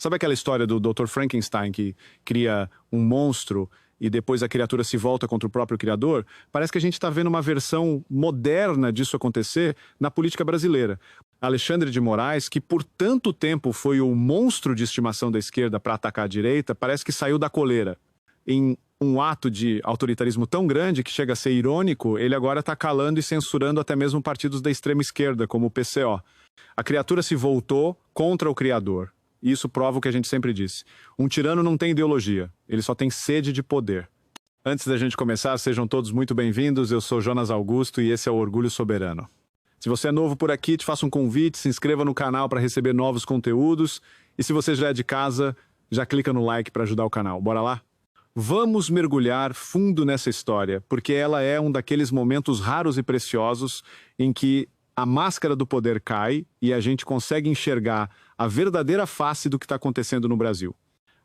Sabe aquela história do Dr. Frankenstein que cria um monstro e depois a criatura se volta contra o próprio criador? Parece que a gente está vendo uma versão moderna disso acontecer na política brasileira. Alexandre de Moraes, que por tanto tempo foi o monstro de estimação da esquerda para atacar a direita, parece que saiu da coleira. Em um ato de autoritarismo tão grande que chega a ser irônico, ele agora está calando e censurando até mesmo partidos da extrema esquerda, como o PCO. A criatura se voltou contra o criador. E isso prova o que a gente sempre disse. Um tirano não tem ideologia, ele só tem sede de poder. Antes da gente começar, sejam todos muito bem-vindos. Eu sou Jonas Augusto e esse é o Orgulho Soberano. Se você é novo por aqui, te faço um convite, se inscreva no canal para receber novos conteúdos. E se você já é de casa, já clica no like para ajudar o canal. Bora lá? Vamos mergulhar fundo nessa história, porque ela é um daqueles momentos raros e preciosos em que a máscara do poder cai e a gente consegue enxergar a verdadeira face do que está acontecendo no Brasil.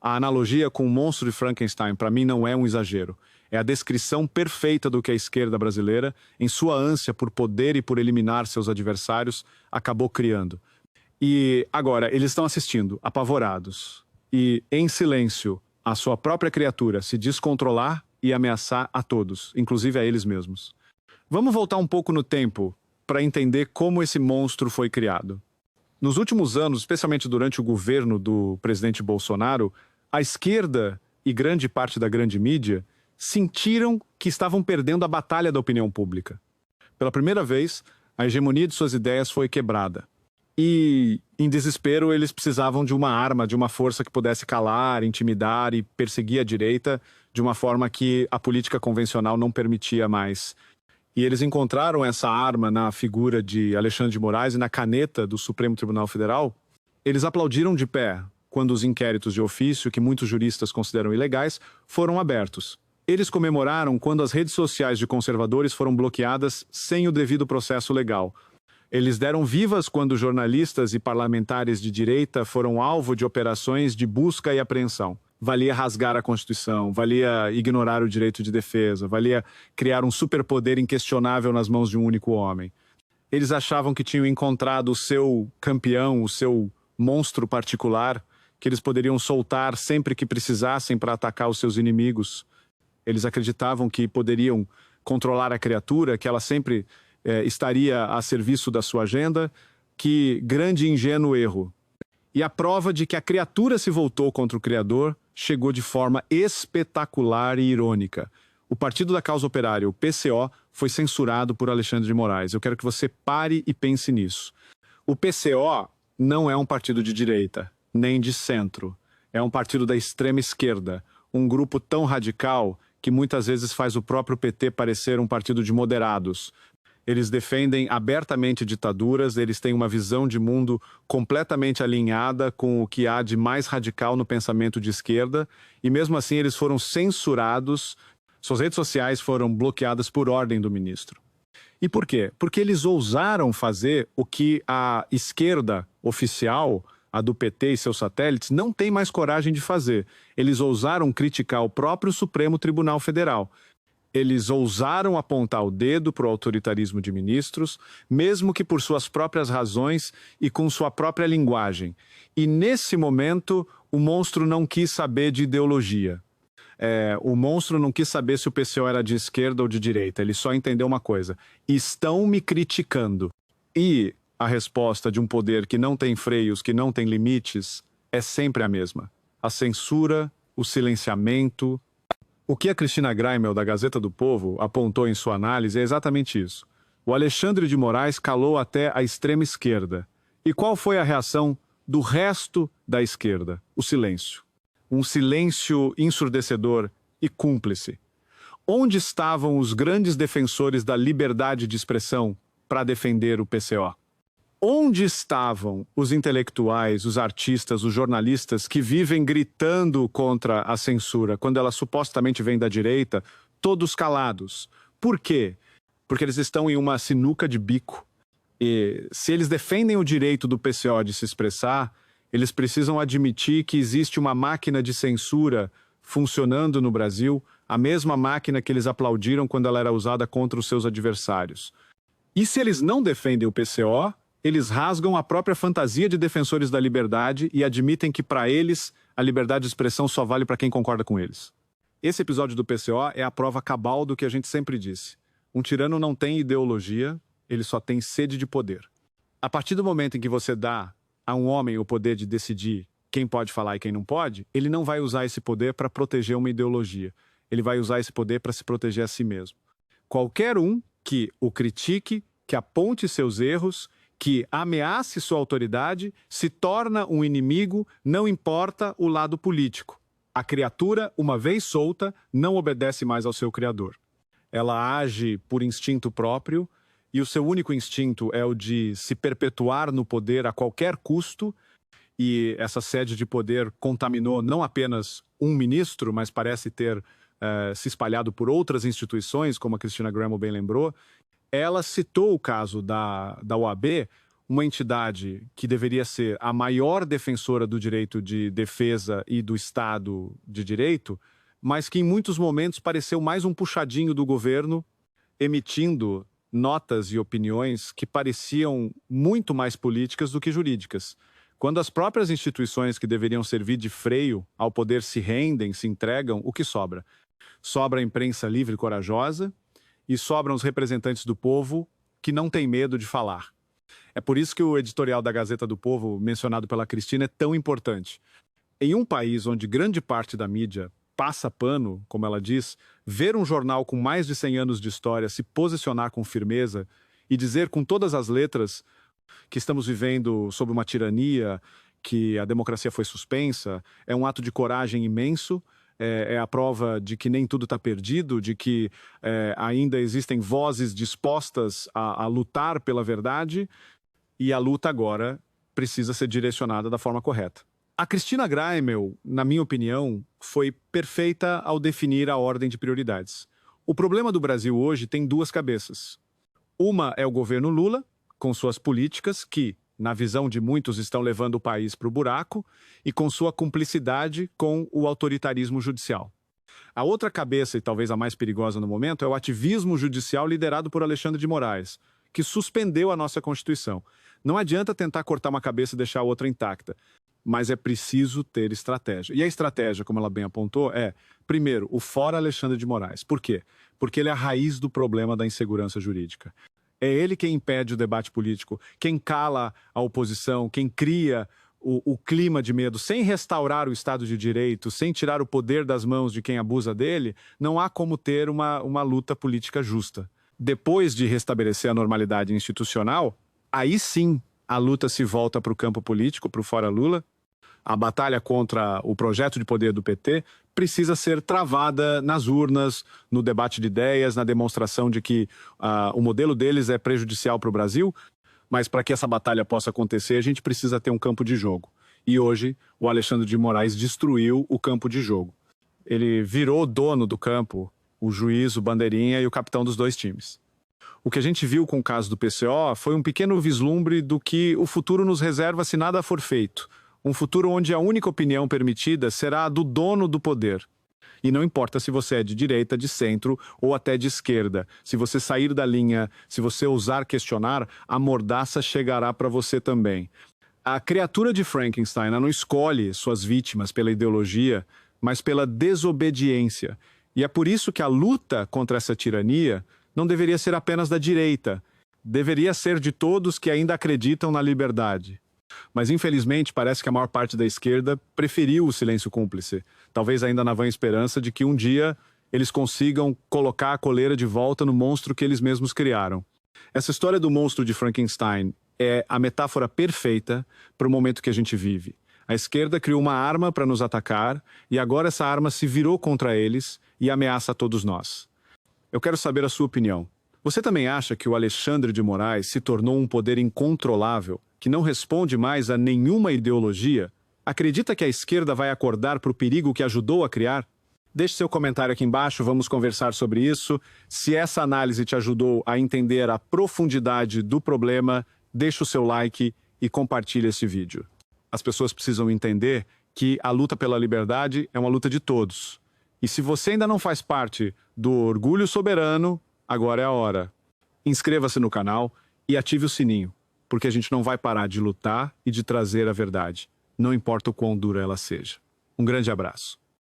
A analogia com o monstro de Frankenstein, para mim, não é um exagero. É a descrição perfeita do que a esquerda brasileira, em sua ânsia por poder e por eliminar seus adversários, acabou criando. E agora, eles estão assistindo, apavorados, e em silêncio, a sua própria criatura se descontrolar e ameaçar a todos, inclusive a eles mesmos. Vamos voltar um pouco no tempo para entender como esse monstro foi criado. Nos últimos anos, especialmente durante o governo do presidente Bolsonaro, a esquerda e grande parte da grande mídia sentiram que estavam perdendo a batalha da opinião pública. Pela primeira vez, a hegemonia de suas ideias foi quebrada. E, em desespero, eles precisavam de uma arma, de uma força que pudesse calar, intimidar e perseguir a direita de uma forma que a política convencional não permitia mais. E eles encontraram essa arma na figura de Alexandre de Moraes e na caneta do Supremo Tribunal Federal. Eles aplaudiram de pé quando os inquéritos de ofício, que muitos juristas consideram ilegais, foram abertos. Eles comemoraram quando as redes sociais de conservadores foram bloqueadas sem o devido processo legal. Eles deram vivas quando jornalistas e parlamentares de direita foram alvo de operações de busca e apreensão. Valia rasgar a Constituição, valia ignorar o direito de defesa, valia criar um superpoder inquestionável nas mãos de um único homem. Eles achavam que tinham encontrado o seu campeão, o seu monstro particular, que eles poderiam soltar sempre que precisassem para atacar os seus inimigos. Eles acreditavam que poderiam controlar a criatura, que ela sempre estaria a serviço da sua agenda. Que grande e ingênuo erro. E a prova de que a criatura se voltou contra o Criador chegou de forma espetacular e irônica. O Partido da Causa Operária, o PCO, foi censurado por Alexandre de Moraes. Eu quero que você pare e pense nisso. O PCO não é um partido de direita, nem de centro. É um partido da extrema esquerda, um grupo tão radical que muitas vezes faz o próprio PT parecer um partido de moderados. Eles defendem abertamente ditaduras, eles têm uma visão de mundo completamente alinhada com o que há de mais radical no pensamento de esquerda, e mesmo assim eles foram censurados, suas redes sociais foram bloqueadas por ordem do ministro. E por quê? Porque eles ousaram fazer o que a esquerda oficial, a do PT e seus satélites, não tem mais coragem de fazer. Eles ousaram criticar o próprio Supremo Tribunal Federal. Eles ousaram apontar o dedo para o autoritarismo de ministros, mesmo que por suas próprias razões e com sua própria linguagem. E nesse momento, o monstro não quis saber de ideologia. O monstro não quis saber se o PCO era de esquerda ou de direita. Ele só entendeu uma coisa: estão me criticando. E a resposta de um poder que não tem freios, que não tem limites, é sempre a mesma: a censura, o silenciamento. O que a Cristina Graimel, da Gazeta do Povo, apontou em sua análise é exatamente isso. O Alexandre de Moraes calou até a extrema esquerda. E qual foi a reação do resto da esquerda? O silêncio. Um silêncio ensurdecedor e cúmplice. Onde estavam os grandes defensores da liberdade de expressão para defender o PCO? Onde estavam os intelectuais, os artistas, os jornalistas que vivem gritando contra a censura, quando ela supostamente vem da direita, todos calados? Por quê? Porque eles estão em uma sinuca de bico. E se eles defendem o direito do PCO de se expressar, eles precisam admitir que existe uma máquina de censura funcionando no Brasil, a mesma máquina que eles aplaudiram quando ela era usada contra os seus adversários. E se eles não defendem o PCO, Eles rasgam a própria fantasia de defensores da liberdade e admitem que, para eles, a liberdade de expressão só vale para quem concorda com eles. Esse episódio do PCO é a prova cabal do que a gente sempre disse. Um tirano não tem ideologia, ele só tem sede de poder. A partir do momento em que você dá a um homem o poder de decidir quem pode falar e quem não pode, ele não vai usar esse poder para proteger uma ideologia. Ele vai usar esse poder para se proteger a si mesmo. Qualquer um que o critique, que aponte seus erros, que ameace sua autoridade, se torna um inimigo, não importa o lado político. A criatura, uma vez solta, não obedece mais ao seu criador. Ela age por instinto próprio, e o seu único instinto é o de se perpetuar no poder a qualquer custo, e essa sede de poder contaminou não apenas um ministro, mas parece ter se espalhado por outras instituições, como a Cristina Graham bem lembrou. Ela citou o caso da OAB, uma entidade que deveria ser a maior defensora do direito de defesa e do Estado de Direito, mas que em muitos momentos pareceu mais um puxadinho do governo, emitindo notas e opiniões que pareciam muito mais políticas do que jurídicas. Quando as próprias instituições que deveriam servir de freio ao poder se rendem, se entregam, o que sobra? Sobra a imprensa livre e corajosa e sobram os representantes do povo que não têm medo de falar. É por isso que o editorial da Gazeta do Povo, mencionado pela Cristina, é tão importante. Em um país onde grande parte da mídia passa pano, como ela diz, ver um jornal com mais de 100 anos de história se posicionar com firmeza e dizer com todas as letras que estamos vivendo sob uma tirania, que a democracia foi suspensa, é um ato de coragem imenso, é a prova de que nem tudo está perdido, de que ainda existem vozes dispostas a lutar pela verdade, e a luta agora precisa ser direcionada da forma correta. A Cristina Graimel, na minha opinião, foi perfeita ao definir a ordem de prioridades. O problema do Brasil hoje tem duas cabeças. Uma é o governo Lula, com suas políticas que, na visão de muitos, estão levando o país para o buraco, e com sua cumplicidade com o autoritarismo judicial. A outra cabeça, e talvez a mais perigosa no momento, é o ativismo judicial liderado por Alexandre de Moraes, que suspendeu a nossa Constituição. Não adianta tentar cortar uma cabeça e deixar a outra intacta, mas é preciso ter estratégia. E a estratégia, como ela bem apontou, é, primeiro, o fora Alexandre de Moraes. Por quê? Porque ele é a raiz do problema da insegurança jurídica. É ele quem impede o debate político, quem cala a oposição, quem cria o clima de medo. Sem restaurar o Estado de Direito, sem tirar o poder das mãos de quem abusa dele, não há como ter uma luta política justa. Depois de restabelecer a normalidade institucional, aí sim a luta se volta para o campo político, para o fora Lula. A batalha contra o projeto de poder do PT precisa ser travada nas urnas, no debate de ideias, na demonstração de que o modelo deles é prejudicial para o Brasil, mas para que essa batalha possa acontecer, a gente precisa ter um campo de jogo. E hoje, o Alexandre de Moraes destruiu o campo de jogo. Ele virou dono do campo, o juiz, o bandeirinha e o capitão dos dois times. O que a gente viu com o caso do PCO foi um pequeno vislumbre do que o futuro nos reserva se nada for feito. Um futuro onde a única opinião permitida será a do dono do poder. E não importa se você é de direita, de centro ou até de esquerda. Se você sair da linha, se você ousar questionar, a mordaça chegará para você também. A criatura de Frankenstein não escolhe suas vítimas pela ideologia, mas pela desobediência. E é por isso que a luta contra essa tirania não deveria ser apenas da direita. Deveria ser de todos que ainda acreditam na liberdade. Mas, infelizmente, parece que a maior parte da esquerda preferiu o silêncio cúmplice. Talvez ainda na vã esperança de que um dia eles consigam colocar a coleira de volta no monstro que eles mesmos criaram. Essa história do monstro de Frankenstein é a metáfora perfeita para o momento que a gente vive. A esquerda criou uma arma para nos atacar e agora essa arma se virou contra eles e ameaça a todos nós. Eu quero saber a sua opinião. Você também acha que o Alexandre de Moraes se tornou um poder incontrolável, que não responde mais a nenhuma ideologia? Acredita que a esquerda vai acordar para o perigo que ajudou a criar? Deixe seu comentário aqui embaixo, vamos conversar sobre isso. Se essa análise te ajudou a entender a profundidade do problema, deixe o seu like e compartilhe esse vídeo. As pessoas precisam entender que a luta pela liberdade é uma luta de todos. E se você ainda não faz parte do orgulho soberano, agora é a hora. Inscreva-se no canal e ative o sininho. porque a gente não vai parar de lutar e de trazer a verdade, não importa o quão dura ela seja. Um grande abraço.